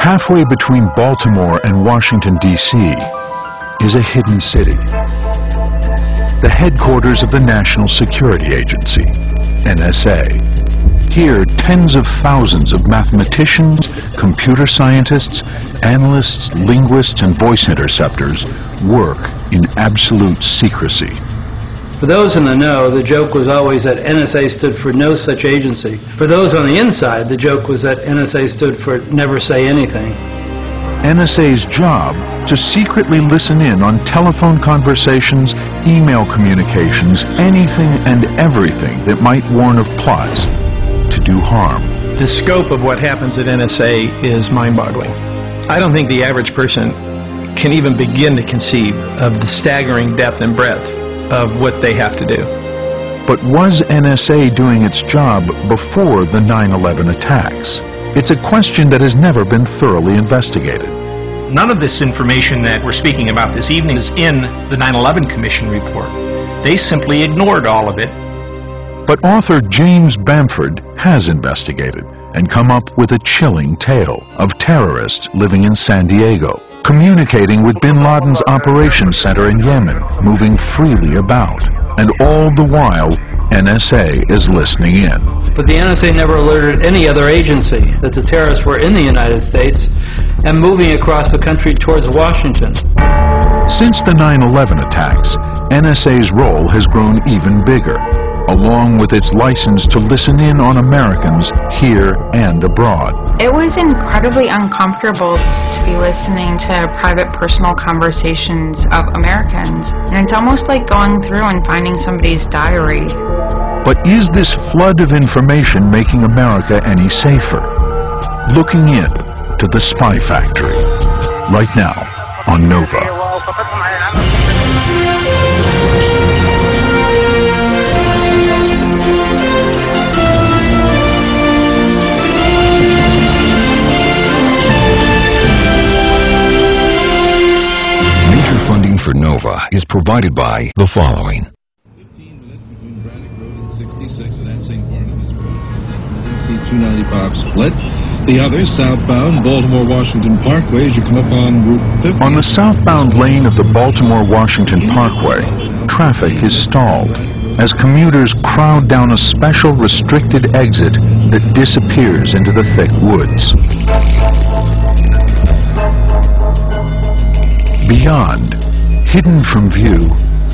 Halfway between Baltimore and Washington, D.C. is a hidden city. The headquarters of the National Security Agency, NSA. Here, tens of thousands of mathematicians, computer scientists, analysts, linguists, and voice interceptors work in absolute secrecy. For those in the know, the joke was always that NSA stood for no such agency. For those on the inside, the joke was that NSA stood for never say anything. NSA's job to secretly listen in on telephone conversations, email communications, anything and everything that might warn of plots to do harm. The scope of what happens at NSA is mind-boggling. I don't think the average person can even begin to conceive of the staggering depth and breadth of what they have to do. But was NSA doing its job before the 9/11 attacks? It's a question that has never been thoroughly investigated. None of this information that we're speaking about this evening is in the 9/11 Commission report. They simply ignored all of it. But author James Bamford has investigated and come up with a chilling tale of terrorists living in San Diego, communicating with bin Laden's operations center in Yemen, moving freely about. And all the while, NSA is listening in. But the NSA never alerted any other agency that the terrorists were in the United States and moving across the country towards Washington. Since the 9/11 attacks, NSA's role has grown even bigger, along with its license to listen in on Americans here and abroad. It was incredibly uncomfortable to be listening to private personal conversations of Americans, and it's almost like going through and finding somebody's diary. But is this flood of information making America any safer? Looking in to the Spy Factory, right now on Nova. Major funding for Nova is provided by the following. 15 minutes between Braddock Road and 66 and at St. Barnabas Road. DC 295 split. The other southbound Baltimore-Washington Parkway as you come up on Route 50. On the southbound lane of the Baltimore-Washington Parkway, traffic is stalled as commuters crowd down a special restricted exit that disappears into the thick woods. Beyond, hidden from view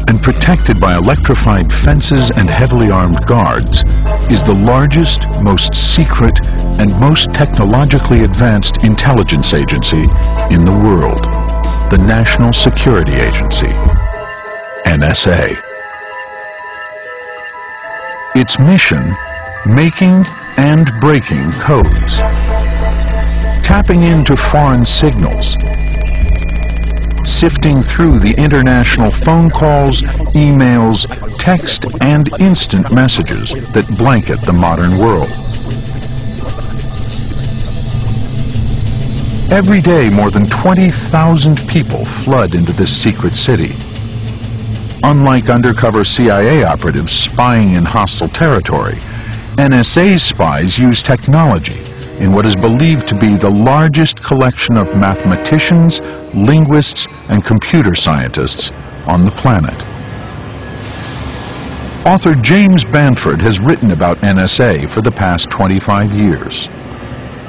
and protected by electrified fences and heavily armed guards, is the largest, most secret, and most technologically advanced intelligence agency in the world, the National Security Agency, NSA. Its mission, making and breaking codes, tapping into foreign signals, sifting through the international phone calls, emails, text, and instant messages that blanket the modern world. Every day, more than 20,000 people flood into this secret city. Unlike undercover CIA operatives spying in hostile territory, NSA spies use technology in what is believed to be the largest collection of mathematicians, linguists, and computer scientists on the planet. Author James Bamford has written about NSA for the past 25 years.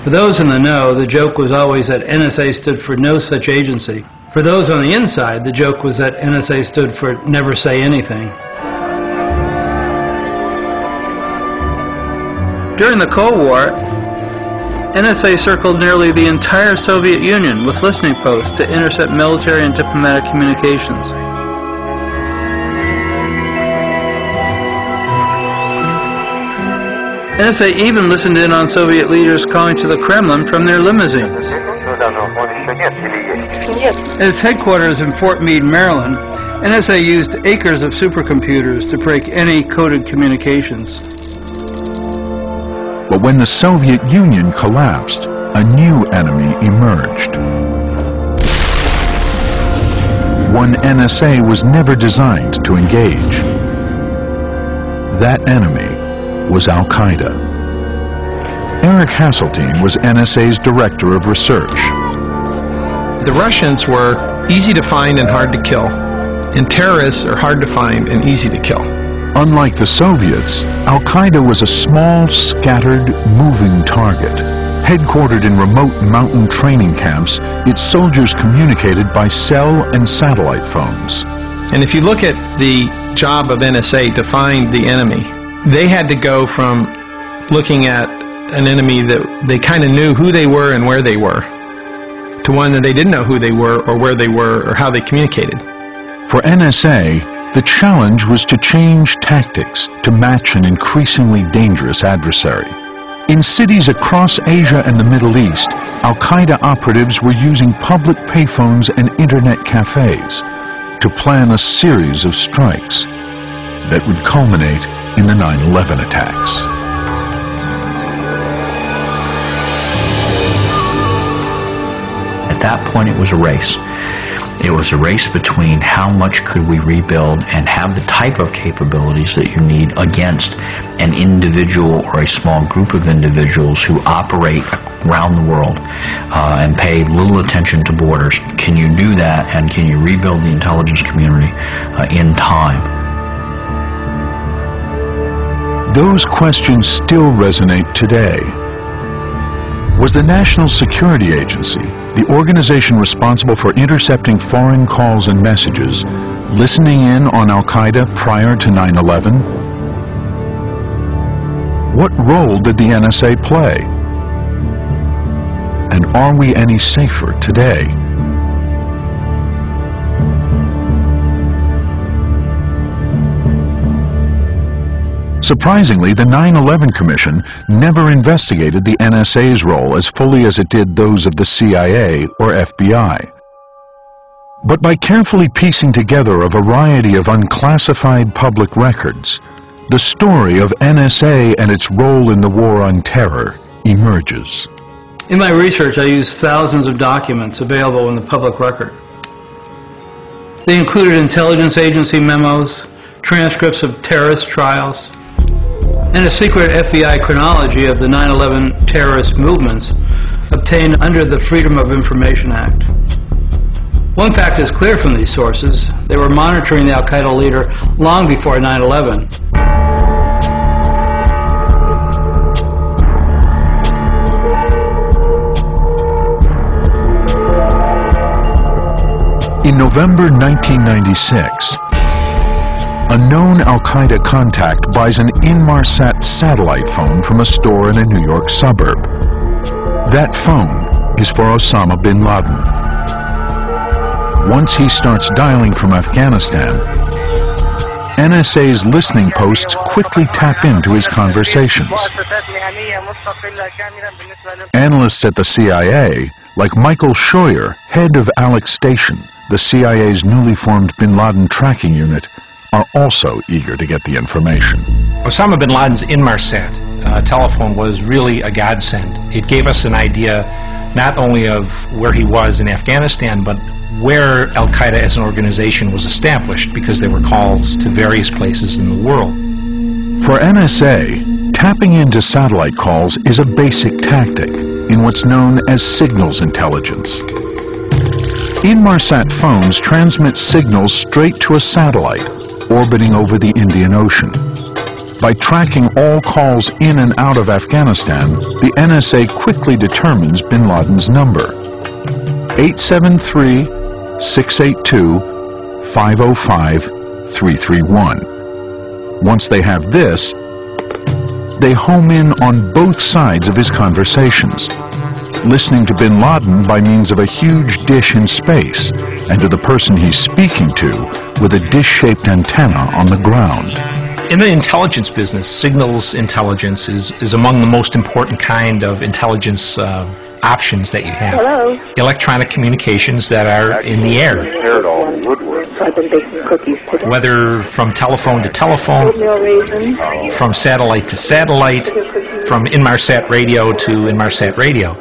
For those in the know, the joke was always that NSA stood for no such agency. For those on the inside, the joke was that NSA stood for never say anything. During the Cold War, NSA circled nearly the entire Soviet Union with listening posts to intercept military and diplomatic communications. NSA even listened in on Soviet leaders calling to the Kremlin from their limousines. At its headquarters in Fort Meade, Maryland, NSA used acres of supercomputers to break any coded communications. But when the Soviet Union collapsed, a new enemy emerged. One NSA was never designed to engage. That enemy was Al-Qaeda. Eric Hasseltine was NSA's director of research. The Russians were easy to find and hard to kill, and terrorists are hard to find and easy to kill. Unlike the Soviets, Al-Qaeda was a small, scattered, moving target. Headquartered in remote mountain training camps, its soldiers communicated by cell and satellite phones. And if you look at the job of NSA to find the enemy, they had to go from looking at an enemy that they kind of knew who they were and where they were, to one that they didn't know who they were or where they were or how they communicated. For NSA, the challenge was to change tactics to match an increasingly dangerous adversary. In cities across Asia and the Middle East, Al-Qaeda operatives were using public payphones and internet cafes to plan a series of strikes that would culminate in the 9/11 attacks. At that point, it was a race. It was a race between how much could we rebuild and have the type of capabilities that you need against an individual or a small group of individuals who operate around the world and pay little attention to borders. Can you do that, and can you rebuild the intelligence community in time? Those questions still resonate today. Was the National Security Agency, the organization responsible for intercepting foreign calls and messages, listening in on Al-Qaeda prior to 9/11? What role did the NSA play? And are we any safer today? Surprisingly, the 9/11 Commission never investigated the NSA's role as fully as it did those of the CIA or FBI. But by carefully piecing together a variety of unclassified public records, the story of NSA and its role in the war on terror emerges. In my research, I used thousands of documents available in the public record. They included intelligence agency memos, transcripts of terrorist trials, and a secret FBI chronology of the 9/11 terrorist movements obtained under the Freedom of Information Act. One fact is clear from these sources: they were monitoring the Al-Qaeda leader long before 9/11. In November 1996, a known Al-Qaeda contact buys an Inmarsat satellite phone from a store in a New York suburb. That phone is for Osama bin Laden. Once he starts dialing from Afghanistan, NSA's listening posts quickly tap into his conversations. Analysts at the CIA, like Michael Scheuer, head of Alex Station, the CIA's newly formed bin Laden tracking unit, are also eager to get the information. Osama bin Laden's Inmarsat telephone was really a godsend. It gave us an idea not only of where he was in Afghanistan, but where Al-Qaeda as an organization was established, because there were calls to various places in the world. For NSA, tapping into satellite calls is a basic tactic in what's known as signals intelligence. Inmarsat phones transmit signals straight to a satellite orbiting over the Indian Ocean. By tracking all calls in and out of Afghanistan, the NSA quickly determines bin Laden's number: 873-682-505-331. Once they have this, they home in on both sides of his conversations, listening to bin Laden by means of a huge dish in space, and to the person he's speaking to with a dish-shaped antenna on the ground. In the intelligence business, signals intelligence is among the most important kind of intelligence options that you have. Hello. Electronic communications that are in the air. Whether from telephone to telephone, from satellite to satellite, from Inmarsat radio to Inmarsat radio.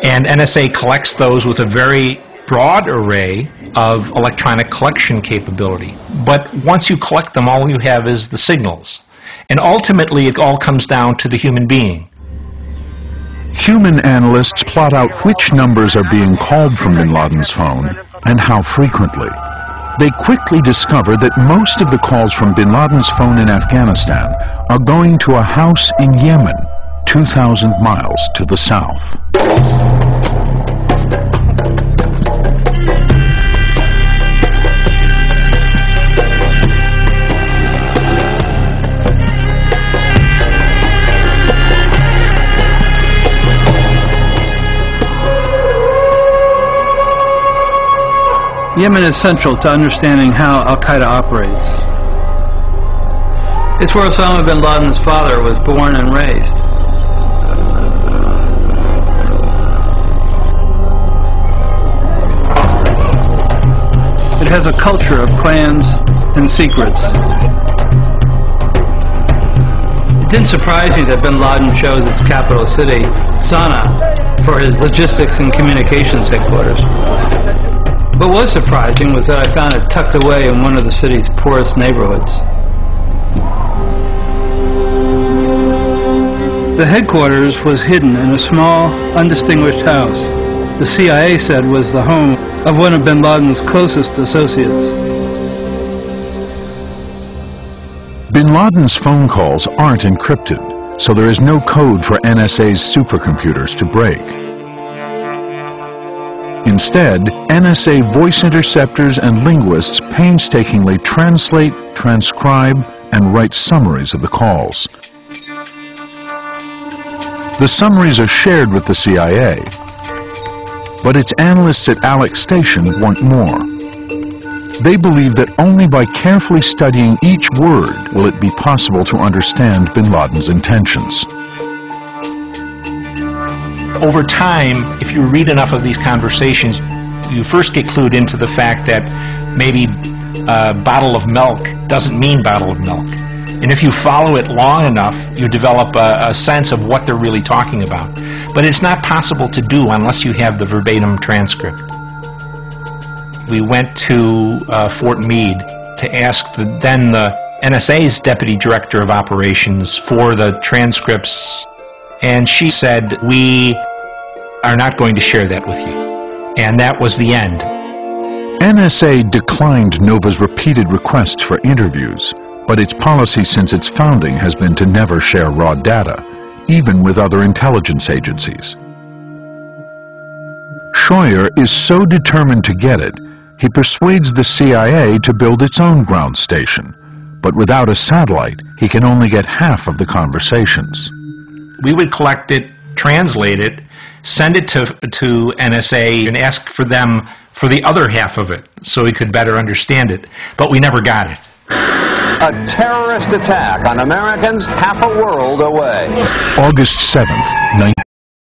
And NSA collects those with a very broad array of electronic collection capability. But once you collect them, all you have is the signals. And ultimately, it all comes down to the human being. Human analysts plot out which numbers are being called from bin Laden's phone and how frequently. They quickly discover that most of the calls from bin Laden's phone in Afghanistan are going to a house in Yemen, 2,000 miles to the south. Yemen is central to understanding how Al-Qaeda operates. It's where Osama bin Laden's father was born and raised. It has a culture of clans and secrets. It didn't surprise me that bin Laden chose its capital city, Sana'a, for his logistics and communications headquarters. What was surprising was that I found it tucked away in one of the city's poorest neighborhoods. The headquarters was hidden in a small, undistinguished house the CIA said was the home of one of bin Laden's closest associates. Bin Laden's phone calls aren't encrypted, so there is no code for NSA's supercomputers to break. Instead, NSA voice interceptors and linguists painstakingly translate, transcribe, and write summaries of the calls. The summaries are shared with the CIA, but its analysts at Alex Station want more. They believe that only by carefully studying each word will it be possible to understand bin Laden's intentions. Over time, if you read enough of these conversations, you first get clued into the fact that maybe a bottle of milk doesn't mean bottle of milk. And if you follow it long enough, you develop a sense of what they're really talking about. But it's not possible to do unless you have the verbatim transcript. We went to Fort Meade to ask the NSA's Deputy Director of Operations for the transcripts, and she said, "We are not going to share that with you." And that was the end. NSA declined Nova's repeated requests for interviews, but its policy since its founding has been to never share raw data, even with other intelligence agencies. Scheuer is so determined to get it, he persuades the CIA to build its own ground station. But without a satellite, he can only get half of the conversations. We would collect it, translate it, send it to NSA and ask for them for the other half of it so we could better understand it, but we never got it. A terrorist attack on Americans half a world away. August 7th,